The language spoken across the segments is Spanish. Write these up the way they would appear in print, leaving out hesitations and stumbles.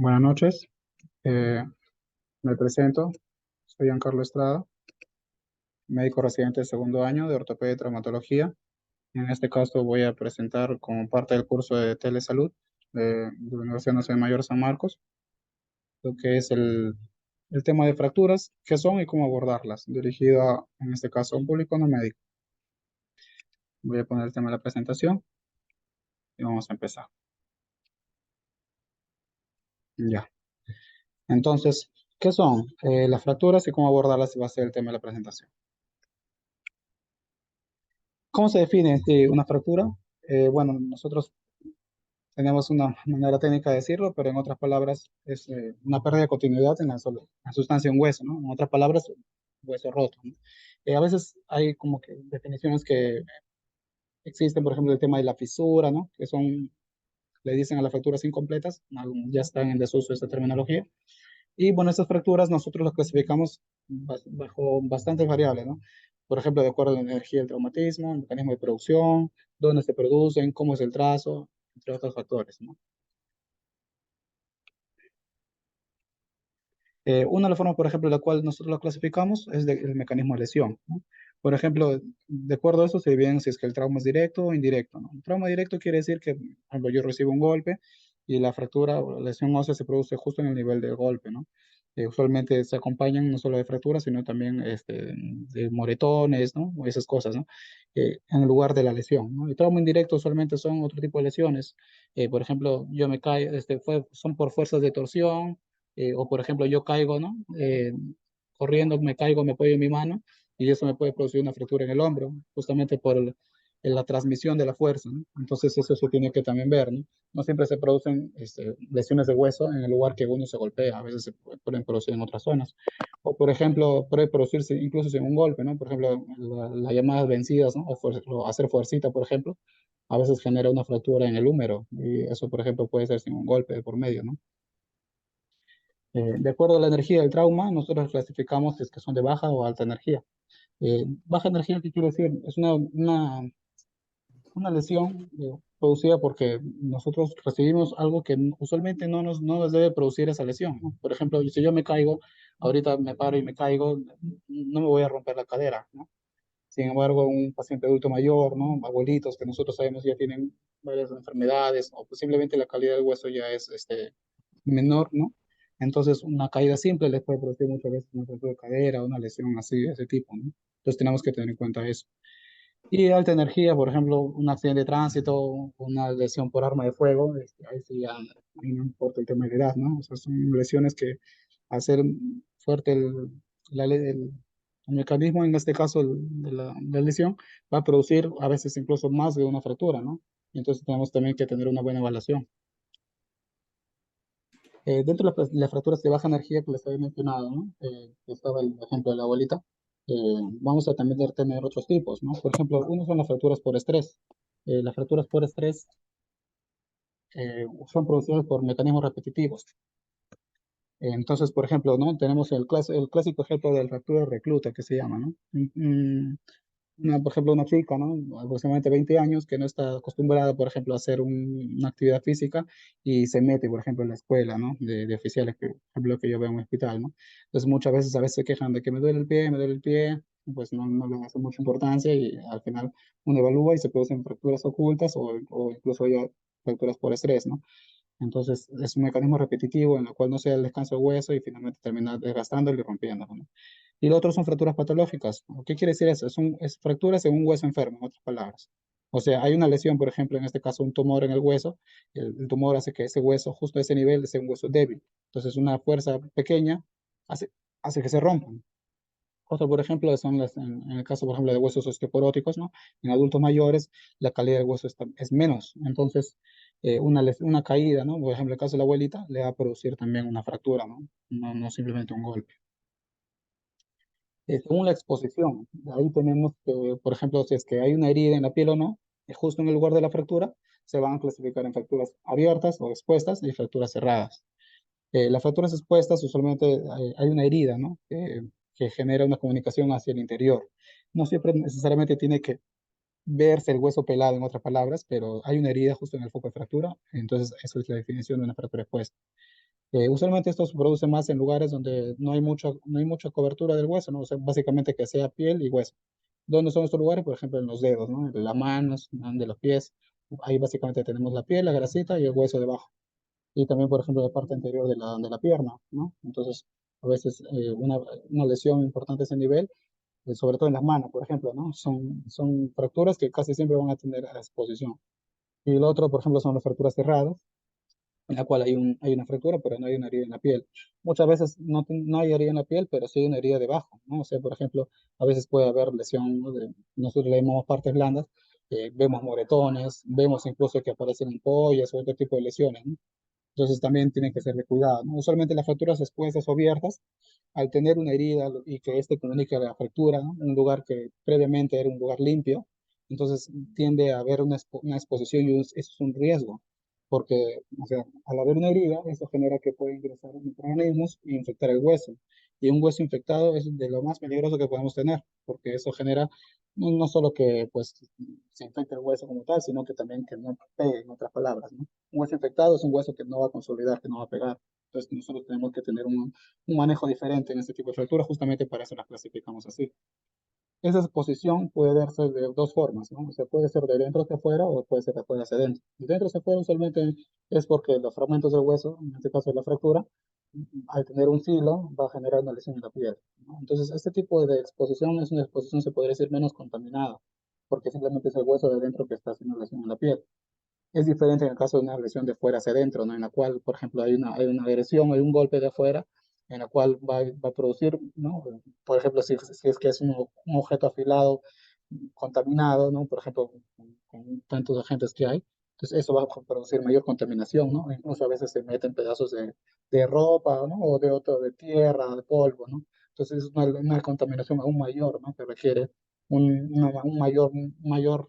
Buenas noches, eh, me presento, soy Giancarlo Estrada, médico residente de segundo año de ortopedia y traumatología. En este caso voy a presentar como parte del curso de telesalud de la Universidad Nacional Mayor San Marcos, lo que es el tema de fracturas, qué son y cómo abordarlas, dirigido en este caso a un público no médico. Voy a poner el tema de la presentación y vamos a empezar. Ya. Entonces, ¿qué son las fracturas y cómo abordarlas va a ser el tema de la presentación? ¿Cómo se define una fractura? Bueno, nosotros tenemos una manera técnica de decirlo, pero en otras palabras es una pérdida de continuidad en la sustancia de un hueso, ¿no? En otras palabras, hueso roto, ¿no? A veces hay como que definiciones que existen, por ejemplo, el tema de la fisura, ¿no? Que son, le dicen a las fracturas incompletas, ya están en desuso esta terminología. Y bueno, estas fracturas nosotros las clasificamos bajo bastantes variables, ¿no? Por ejemplo, de acuerdo a la energía del traumatismo, el mecanismo de producción, dónde se producen, cómo es el trazo, entre otros factores, ¿no? Una de las formas, por ejemplo, en la cual nosotros lo clasificamos es el mecanismo de lesión, ¿no? Por ejemplo, de acuerdo a eso se dividen si es que el trauma es directo o indirecto, ¿no? Un trauma directo quiere decir que, por ejemplo, yo recibo un golpe y la fractura o la lesión ósea se produce justo en el nivel del golpe, ¿no? Usualmente se acompañan no solo de fracturas, sino también de moretones, ¿no? O esas cosas, ¿no? En el lugar de la lesión, ¿no? El trauma indirecto usualmente son otro tipo de lesiones. Por ejemplo, yo me cae, son por fuerzas de torsión, o por ejemplo yo caigo, ¿no? Corriendo me caigo, me apoyo en mi mano y eso me puede producir una fractura en el hombro, justamente por la transmisión de la fuerza, ¿no? Entonces eso se tiene que también ver, ¿no? No siempre se producen lesiones de hueso en el lugar que uno se golpea, a veces se pueden producir en otras zonas. O por ejemplo, puede producirse incluso sin un golpe, ¿no? Por ejemplo, las llamadas vencidas, ¿no? O hacer fuercita, por ejemplo, a veces genera una fractura en el húmero y eso, por ejemplo, puede ser sin un golpe de por medio, ¿no? De acuerdo a la energía del trauma, nosotros clasificamos si es que son de baja o alta energía. Baja energía, ¿qué quiere decir? Es una lesión producida porque nosotros recibimos algo que usualmente no nos debe producir esa lesión, ¿no? Por ejemplo, si yo me caigo, ahorita me paro y me caigo, no me voy a romper la cadera, ¿no? Sin embargo, un paciente adulto mayor, ¿no? Abuelitos que nosotros sabemos ya tienen varias enfermedades o posiblemente la calidad del hueso ya es menor, ¿no? Entonces, una caída simple les puede producir muchas veces una fractura de cadera, una lesión así de ese tipo, ¿no? Entonces, tenemos que tener en cuenta eso. Y alta energía, por ejemplo, un accidente de tránsito, una lesión por arma de fuego, ahí sí ya ahí no importa el tema de la edad, ¿no? O sea, son lesiones que al ser fuerte el mecanismo, en este caso de la lesión, va a producir a veces incluso más de una fractura, ¿no? Y entonces tenemos también que tener una buena evaluación. Dentro de las fracturas de baja energía que les había mencionado, ¿no? Que estaba el ejemplo de la abuelita, vamos a también tener otros tipos, ¿no? Por ejemplo, uno son las fracturas por estrés. Las fracturas por estrés son producidas por mecanismos repetitivos. Entonces, por ejemplo, ¿no? Tenemos el clásico ejemplo de la fractura de recluta, que se llama, ¿no? Por ejemplo, una chica, ¿no? Aproximadamente 20 años que no está acostumbrada, por ejemplo, a hacer una actividad física y se mete, por ejemplo, en la escuela, ¿no? De oficiales, que, por ejemplo, que yo veo en un hospital, ¿no? Entonces, muchas veces a veces se quejan de que me duele el pie, pues no le hace mucha importancia y al final uno evalúa y se producen fracturas ocultas o incluso ya fracturas por estrés, ¿no? Entonces, es un mecanismo repetitivo en el cual no se da el descanso del hueso y finalmente termina desgastándolo y rompiéndolo, ¿no? Y lo otro son fracturas patológicas. ¿Qué quiere decir eso? Es fracturas en un hueso enfermo, en otras palabras. O sea, hay una lesión, por ejemplo, en este caso un tumor en el hueso, el tumor hace que ese hueso, justo a ese nivel, sea un hueso débil. Entonces, una fuerza pequeña hace, hace que se rompan. Otro, por ejemplo, son en el caso, por ejemplo, de huesos osteoporóticos, ¿no? En adultos mayores, la calidad del hueso es menos. Entonces, una caída, ¿no? Por ejemplo, en el caso de la abuelita, le va a producir también una fractura, ¿no? No simplemente un golpe. Según la exposición, ahí tenemos que, por ejemplo, si es que hay una herida en la piel o no, justo en el lugar de la fractura, se van a clasificar en fracturas abiertas o expuestas y fracturas cerradas. Las fracturas expuestas, usualmente hay una herida, ¿no? Que genera una comunicación hacia el interior. No siempre necesariamente tiene que verse el hueso pelado, en otras palabras, pero hay una herida justo en el foco de fractura, entonces eso es la definición de una fractura expuesta. Usualmente esto se produce más en lugares donde no hay mucha cobertura del hueso, ¿no? O sea, básicamente que sea piel y hueso. ¿Dónde son estos lugares? Por ejemplo, en los dedos, ¿no? En las manos, ¿no? De los pies. Ahí básicamente tenemos la piel, la grasita y el hueso debajo. Y también, por ejemplo, la parte anterior de la pierna, ¿no? Entonces, a veces una lesión importante a ese nivel, sobre todo en las manos, por ejemplo, ¿no? Son fracturas que casi siempre van a tener exposición. Y el otro, por ejemplo, son las fracturas cerradas, en la cual hay una fractura, pero no hay una herida en la piel. Muchas veces no hay herida en la piel, pero sí hay una herida debajo, ¿no? O sea, por ejemplo, a veces puede haber lesión, ¿no? Nosotros le llamamos partes blandas, vemos moretones, vemos incluso que aparecen ampollas o otro tipo de lesiones, ¿no? Entonces también tienen que ser de cuidado, ¿no? Usualmente las fracturas expuestas o abiertas, al tener una herida y que éste comunique a la fractura, ¿no? Un lugar que previamente era un lugar limpio, entonces tiende a haber una exposición y eso es un riesgo, porque, o sea, al haber una herida, eso genera que puede ingresar microorganismos e infectar el hueso. Y un hueso infectado es de lo más peligroso que podemos tener, porque eso genera no solo que pues se infecte el hueso como tal, sino que también que no pegue, en otras palabras, ¿no? Un hueso infectado es un hueso que no va a consolidar, que no va a pegar. Entonces nosotros tenemos que tener un manejo diferente en este tipo de fracturas, justamente para eso las clasificamos así. Esa exposición puede darse de dos formas, ¿no? O sea, puede ser de dentro hacia afuera o puede ser de afuera hacia adentro. De dentro hacia afuera usualmente es porque los fragmentos del hueso, en este caso la fractura, al tener un filo va a generar una lesión en la piel, ¿no? Entonces, este tipo de exposición es una exposición, se podría decir, menos contaminada, porque simplemente es el hueso de dentro que está haciendo lesión en la piel. Es diferente en el caso de una agresión de fuera hacia adentro, ¿no? En la cual, por ejemplo, hay una agresión, hay un golpe de afuera, en la cual va a producir, ¿no? Por ejemplo, si es que es un objeto afilado, contaminado, ¿no? Por ejemplo, con tantos agentes que hay, entonces eso va a producir mayor contaminación, ¿no? Incluso a veces se meten pedazos de ropa, ¿no? O de otro, de tierra, de polvo, ¿no? Entonces es una contaminación aún mayor, ¿no? Que requiere un mayor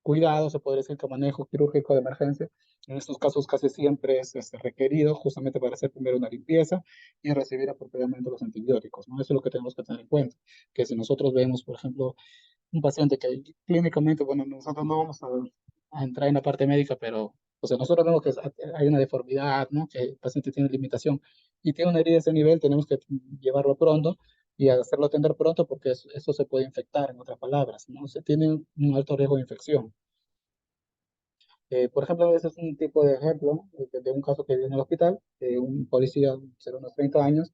cuidado, se podría decir que manejo quirúrgico de emergencia. En estos casos casi siempre es requerido justamente para hacer primero una limpieza y recibir apropiadamente los antibióticos, ¿no? Eso es lo que tenemos que tener en cuenta, que si nosotros vemos, por ejemplo, un paciente que clínicamente, bueno, nosotros no vamos a entrar en la parte médica, pero, o sea, nosotros vemos que hay una deformidad, ¿no? Que el paciente tiene limitación y tiene una herida de ese nivel, tenemos que llevarlo pronto y hacerlo atender pronto porque eso se puede infectar, en otras palabras, ¿no? Se tiene un alto riesgo de infección. Por ejemplo, ese es un tipo de ejemplo de un caso que viene en el hospital, un policía de unos 30 años,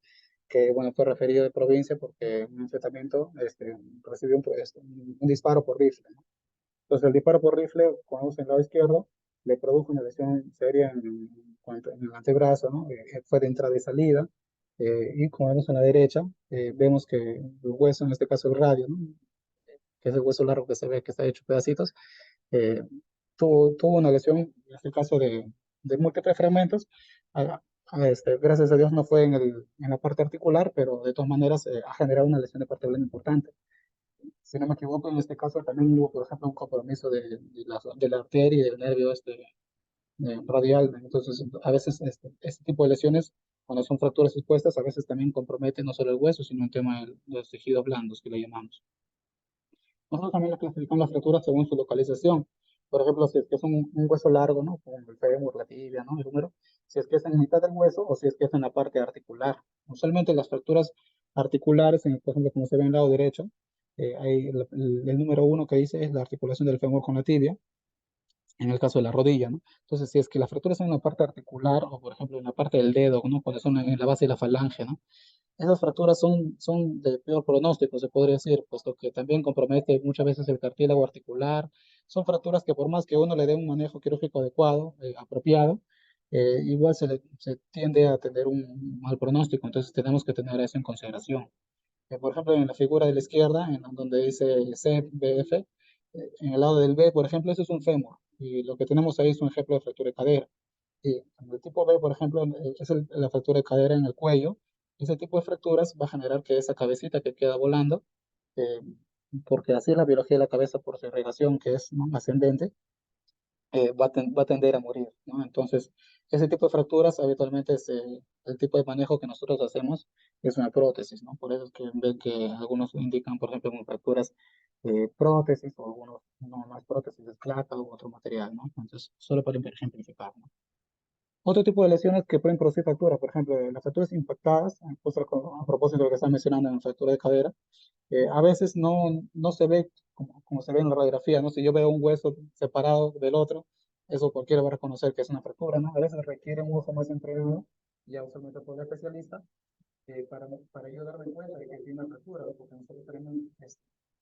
que bueno, fue referido de provincia porque en un enfrentamiento recibió un disparo por rifle, ¿no? Entonces el disparo por rifle con uso en el lado izquierdo le produjo una lesión seria en el antebrazo, ¿no? Fue de entrada y salida, y con el uso en la derecha, vemos que el hueso, en este caso el radio, ¿no? Que es el hueso largo que se ve que está hecho pedacitos, eh, tuvo una lesión, en este caso de múltiples fragmentos. Gracias a Dios no fue en la parte articular, pero de todas maneras ha generado una lesión de parte blanda importante. Si no me equivoco, en este caso también hubo, por ejemplo, un compromiso de la arteria y del nervio radial. Entonces, a veces este tipo de lesiones, cuando son fracturas expuestas, a veces también comprometen no solo el hueso, sino el tema de los tejidos blandos que le llamamos. Nosotros también clasificamos las fracturas según su localización. Por ejemplo, si es que es un hueso largo, ¿no? Como el fémur, la tibia, ¿no? El húmero. Si es que es en mitad del hueso o si es que es en la parte articular. Usualmente las fracturas articulares, por ejemplo, como se ve en el lado derecho, hay el número uno que dice es la articulación del fémur con la tibia, en el caso de la rodilla, ¿no? Entonces, si es que las fracturas son en la parte articular o, por ejemplo, en la parte del dedo, ¿no? Cuando son en la base de la falange, ¿no? Esas fracturas son de peor pronóstico, se podría decir, puesto que también compromete muchas veces el cartílago articular. Son fracturas que por más que uno le dé un manejo quirúrgico adecuado, apropiado, igual se tiende a tener un mal pronóstico, entonces tenemos que tener eso en consideración. Por ejemplo, en la figura de la izquierda, en donde dice CBF, en el lado del B, por ejemplo, eso es un fémur, y lo que tenemos ahí es un ejemplo de fractura de cadera. Y en el tipo B, por ejemplo, es la fractura de cadera en el cuello. Ese tipo de fracturas va a generar que esa cabecita que queda volando, eh, porque así es la biología de la cabeza por su irrigación, que es, ¿no? Ascendente, va a tender a morir, ¿no? Entonces, ese tipo de fracturas habitualmente el tipo de manejo que nosotros hacemos es una prótesis, ¿no? Por eso es que ven que algunos indican, por ejemplo, como fracturas prótesis o algunos no más prótesis es plata u otro material, ¿no? Entonces, solo para ejemplificar, ¿no? Otro tipo de lesiones que pueden producir fracturas, por ejemplo, las fracturas impactadas, justo a propósito de lo que están mencionando en la fractura de cadera, a veces no se ve como se ve en la radiografía, ¿no? Si yo veo un hueso separado del otro, eso cualquiera va a reconocer que es una fractura, ¿no? A veces requiere un ojo más entrenado, ya usualmente por el especialista, para yo darme cuenta de que tiene una fractura, ¿no? Porque nosotros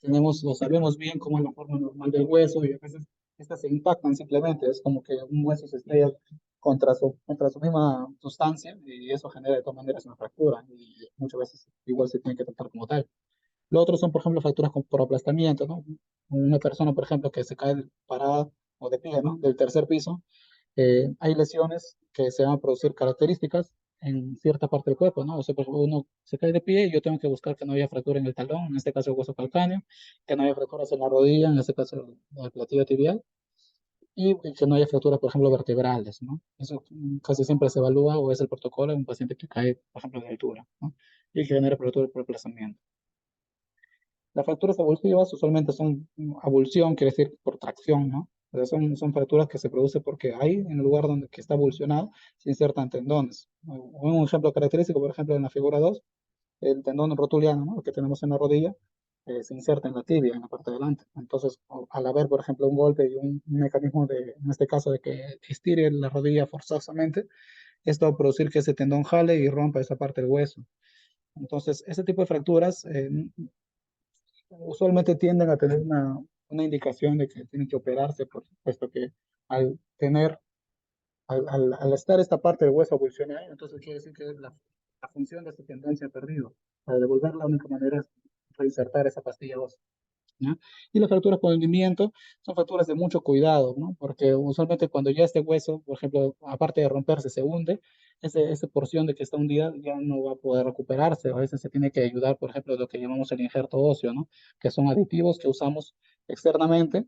tenemos, lo sabemos bien cómo es la forma normal del hueso y a veces estas se impactan simplemente, es como que un hueso se estrella contra su misma sustancia y eso genera de todas maneras una fractura y muchas veces igual se tiene que tratar como tal. Lo otro son, por ejemplo, fracturas por aplastamiento, ¿no? Una persona, por ejemplo, que se cae parada o de pie, ¿no? Del tercer piso, hay lesiones que se van a producir características en cierta parte del cuerpo, ¿no? O sea, por ejemplo, uno se cae de pie y yo tengo que buscar que no haya fractura en el talón, en este caso el hueso calcáneo, que no haya fracturas en la rodilla, en este caso el platillo tibial, y que no haya fracturas, por ejemplo, vertebrales, ¿no? Eso casi siempre se evalúa o es el protocolo en un paciente que cae, por ejemplo, de altura, ¿no? Y que genera fractura por aplastamiento. Las fracturas avulsivas usualmente son avulsión, quiere decir por tracción, ¿no? O sea, son fracturas que se producen porque ahí, en el lugar donde que está avulsionado, se insertan tendones. Un ejemplo característico, por ejemplo, en la figura 2, el tendón rotuliano, ¿no? El que tenemos en la rodilla, se inserta en la tibia, en la parte de delante. Entonces, al haber, por ejemplo, un golpe y un mecanismo de, en este caso, de que estire la rodilla forzosamente, esto va a producir que ese tendón jale y rompa esa parte del hueso. Entonces, ese tipo de fracturas usualmente tienden a tener una indicación de que tienen que operarse, por supuesto que al tener, al estar esta parte del hueso avulsionada, entonces quiere decir que la función de esta tendencia ha perdido. Para devolver la única manera es reinsertar esa pastilla ósea. ¿Ya? Y las fracturas por hundimiento son fracturas de mucho cuidado, ¿no? Porque usualmente cuando ya este hueso, por ejemplo, aparte de romperse, se hunde, esa porción de que está hundida ya no va a poder recuperarse. A veces se tiene que ayudar, por ejemplo, lo que llamamos el injerto óseo, ¿no? Que son aditivos que usamos externamente,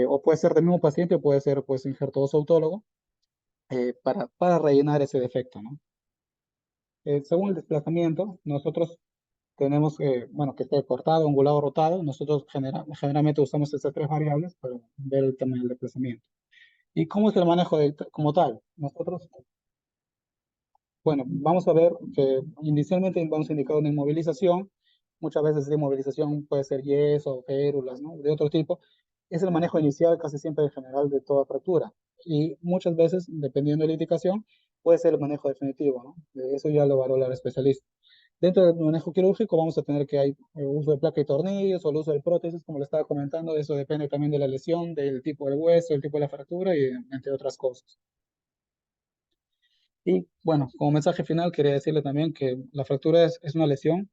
o puede ser del mismo paciente, o puede ser pues injerto óseo autólogo, para rellenar ese defecto, ¿no? Según el desplazamiento, nosotros tenemos, bueno, que esté cortado, angulado, rotado. Nosotros generalmente usamos estas tres variables para ver el tema del desplazamiento. ¿Y cómo es el manejo como tal? Nosotros, bueno, vamos a ver que inicialmente vamos a indicar una inmovilización. Muchas veces esa inmovilización puede ser yeso o férulas, ¿no? De otro tipo. Es el manejo inicial casi siempre en general de toda fractura. Y muchas veces, dependiendo de la indicación, puede ser el manejo definitivo, ¿no? Eso ya lo valora el especialista. Dentro del manejo quirúrgico vamos a tener que hay uso de placa y tornillos o el uso de prótesis, como le estaba comentando, eso depende también de la lesión, del tipo del hueso, el tipo de la fractura y entre otras cosas. Y bueno, como mensaje final quería decirle también que la fractura es una lesión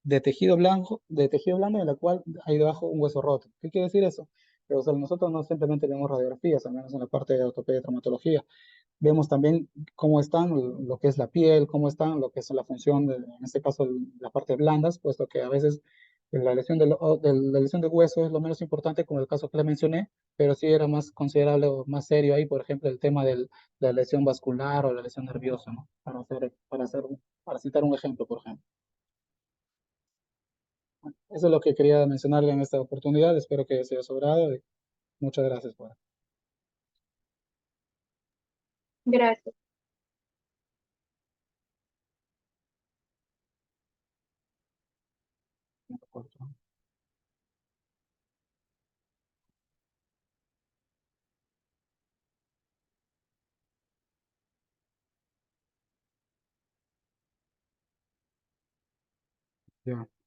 de tejido blando en la cual hay debajo un hueso roto. ¿Qué quiere decir eso? Pero, o sea, nosotros no simplemente vemos radiografías, al menos en la parte de ortopedia y traumatología. Vemos también cómo están lo que es la piel, cómo están lo que es la función, en este caso la parte blandas, puesto que a veces la lesión la lesión del hueso es lo menos importante, como el caso que le mencioné, pero sí era más considerable o más serio ahí, por ejemplo, el tema de la lesión vascular o la lesión nerviosa, ¿no? Para citar un ejemplo, por ejemplo. Eso es lo que quería mencionarle en esta oportunidad. Espero que sea sobrado y muchas gracias Gracias. por ya.